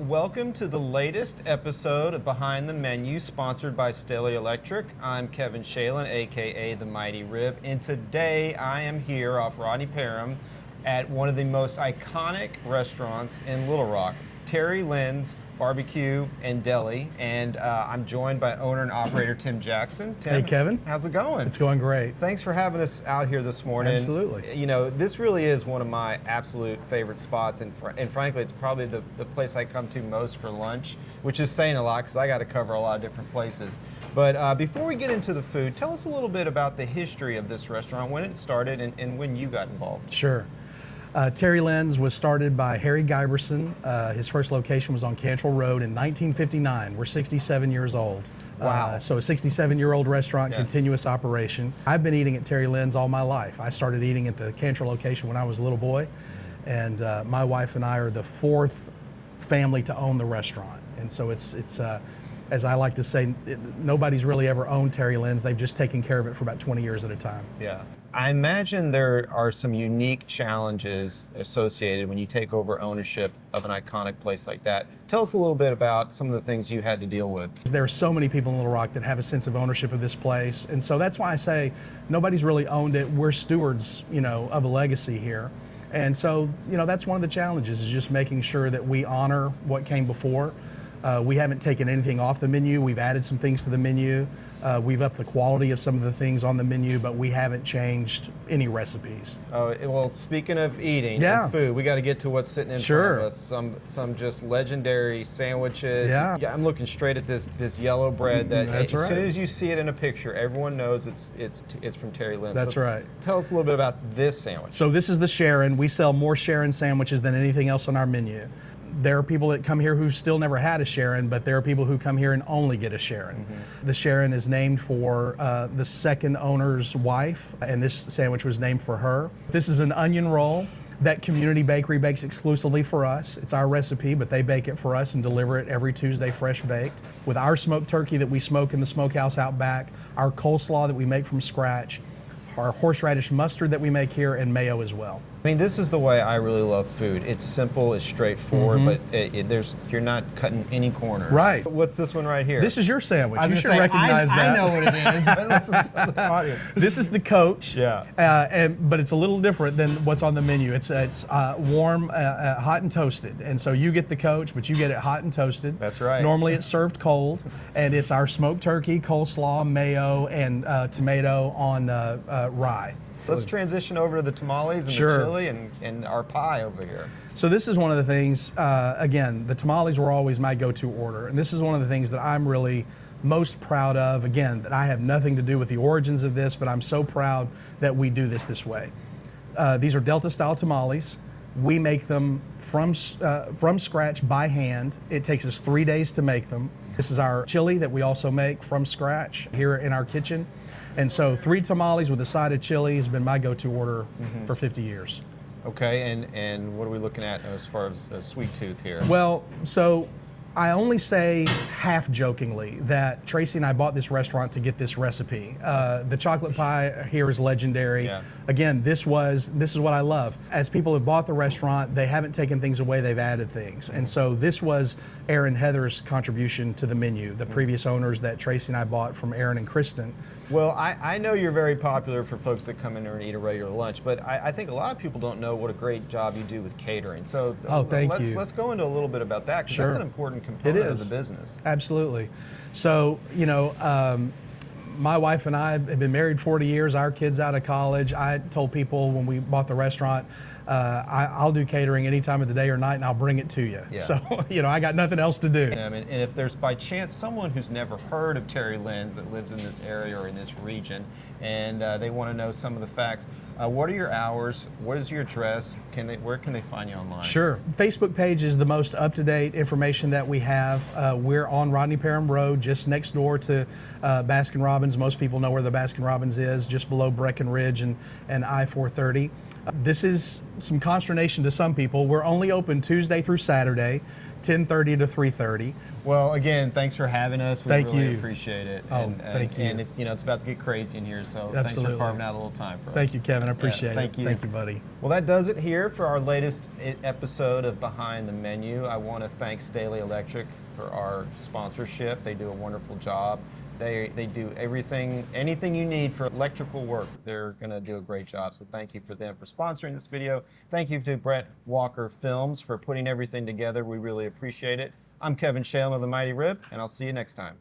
welcome to the latest episode of Behind the Menu, sponsored by Staley Electric. I'm Kevin Shalin, aka The Mighty Rib, and today I am here off Rodney Parham at one of the most iconic restaurants in Little Rock, Terri-Lynn'S Barbecue and Deli, and I'm joined by owner and operator Tim Jackson. Tim, hey Kevin, how's it going? It's going great. Thanks for having us out here this morning. Absolutely. You know, this really is one of my absolute favorite spots, and frankly, it's probably the place I come to most for lunch, which is saying a lot because I got to cover a lot of different places. But before we get into the food, tell us a little bit about the history of this restaurant, when it started, and when you got involved. Sure. Terri-Lynn'S was started by Harry Giberson. His first location was on Cantrell Road in 1959. We're 67 years old. Wow. So a 67-year-old restaurant, yeah. Continuous operation. I've been eating at Terri-Lynn'S all my life. I started eating at the Cantrell location when I was a little boy, and my wife and I are the fourth family to own the restaurant. And so it's as I like to say, nobody's really ever owned Terri-Lynn'S. They've just taken care of it for about 20 years at a time. Yeah. I imagine there are some unique challenges associated when you take over ownership of an iconic place like that. Tell us a little bit about some of the things you had to deal with. There are so many people in Little Rock that have a sense of ownership of this place, and so that's why I say nobody's really owned it. We're stewards, of a legacy here. And so, that's one of the challenges, is just making sure that we honor what came before. We haven't taken anything off the menu. We've added some things to the menu. We've upped the quality of some of the things on the menu, but we haven't changed any recipes. Well, speaking of eating and food, we got to get to what's sitting in front of us. Some just legendary sandwiches. Yeah. I'm looking straight at this yellow bread that That's as right. soon as you see it in a picture, everyone knows it's from Terri-Lynn'S. That's right. Tell us a little bit about this sandwich. So this is the Sharon. We sell more Sharon sandwiches than anything else on our menu. There are people that come here who still never had a Sharon, but there are people who come here and only get a Sharon. Mm-hmm. The Sharon is named for the second owner's wife, and this sandwich was named for her. This is an onion roll that Community Bakery bakes exclusively for us. It's our recipe, but they bake it for us and deliver it every Tuesday fresh baked. With our smoked turkey that we smoke in the smokehouse out back, our coleslaw that we make from scratch, our horseradish mustard that we make here, and mayo as well. I mean, this is the way I really love food. It's simple, it's straightforward, but you're not cutting any corners. Right. What's this one right here? This is your sandwich. I was You should gonna say, recognize that. I know what it is, but let's tell the audience. This is the Coach. Yeah. But it's a little different than what's on the menu. It's warm, hot and toasted, and so you get the Coach, but you get it hot and toasted. That's right. Normally it's served cold, and it's our smoked turkey, coleslaw, mayo, and tomato on rye. Let's transition over to the tamales and Sure. the chili and our pie over here. So this is one of the things, again, the tamales were always my go-to order, and this is one of the things that I'm really most proud of. Again, that I have nothing to do with the origins of this, but I'm so proud that we do this way. These are Delta-style tamales. We make them from scratch by hand. It takes us 3 days to make them. This is our chili that we also make from scratch here in our kitchen. And so 3 tamales with a side of chili has been my go-to order for 50 years. Okay, and what are we looking at as far as a sweet tooth here? Well, so I only say half jokingly that Tracy and I bought this restaurant to get this recipe. The chocolate pie here is legendary. Yeah. Again, this is what I love. As people have bought the restaurant, they haven't taken things away, they've added things. And so this was Aaron Heather's contribution to the menu, the previous owners that Tracy and I bought from Aaron and Kristen. Well, I know you're very popular for folks that come in here and eat a regular lunch, but I think a lot of people don't know what a great job you do with catering. So thank you. Let's go into a little bit about that, because Sure. that's an important component of the business. Absolutely. So, my wife and I have been married 40 years, our kids out of college. I told people when we bought the restaurant, I'll do catering any time of the day or night, and I'll bring it to you. Yeah. So, I got nothing else to do. I mean, and if there's by chance someone who's never heard of Terri-Lynn'S that lives in this area or in this region, and they want to know some of the facts, what are your hours? What is your address? Where can they find you online? Sure. Facebook page is the most up-to-date information that we have. We're on Rodney Parham Road, just next door to Baskin-Robbins. Most people know where the Baskin-Robbins is, just below Breckenridge and I-430. This is some consternation to some people. We're only open Tuesday through Saturday, 10:30 to 3:30. Well, again, thanks for having us. We Thank really you. appreciate it. Oh, thank you. And it's about to get crazy in here, so thanks Absolutely. for carving out a little time for us. Thank you, Kevin. I appreciate it. Thank you. Thank you, buddy. Well, that does it here for our latest episode of Behind the Menu. I want to thank Staley Electric for our sponsorship. They do a wonderful job. They do anything you need for electrical work. They're going to do a great job. So thank you for them for sponsoring this video. Thank you to Brent Walker Films for putting everything together. We really appreciate it. I'm Kevin Shalen of the Mighty Rib, and I'll see you next time.